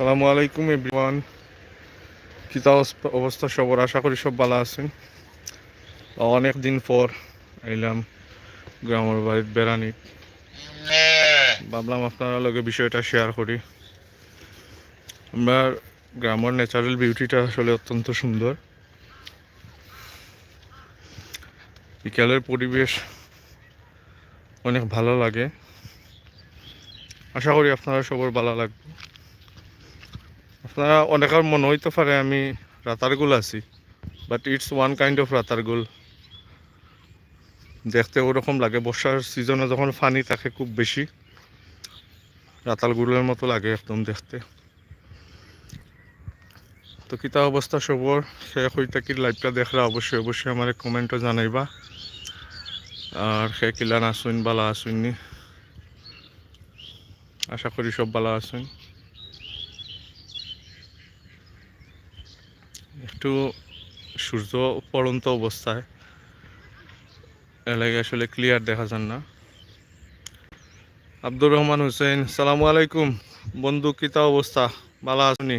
আসসালামু আলাইকুম এভরিওয়ান। কিতা অবস্থা সবার? আশা করি সব ভালো আছেন। অনেক দিন পর আইলাম গ্রামের বাড়ির বেড়ানি। ভাবলাম আপনারা লগে বিষয়টা শেয়ার করি। আমরা গ্রামের ন্যাচারাল বিউটিটা আসলে অত্যন্ত সুন্দর। বিকালের পরিবেশ অনেক ভালো লাগে। আশা করি আপনারা সবার ভালো লাগবে। আপনারা অনেকের মনে হইতে পারে আমি রাতারগুল আছি, but it's one kind of Ratargul. দেখতে ওরকম লাগে, বর্ষার সিজনে যখন পানি থাকে খুব বেশি, রাতারগুলের মতো লাগে একদম দেখতে। তো কিতা অবস্থা সবর? সে হইতা কি লাইভটা দেখরা অবশ্যই অবশ্যই আমার কমেন্টও জানাইবা। আর সে কিলান আসুন বালা আসুননি, আশা করি সব ভালো আছেন। একটু সূর্য পড়ন্ত অবস্থায় এলাকায় আসলে ক্লিয়ার দেখা যান না। আব্দুর রহমান হোসেন, সালামু আলাইকুম বন্ধু, কিতা অবস্থা? ভালো আছুনি?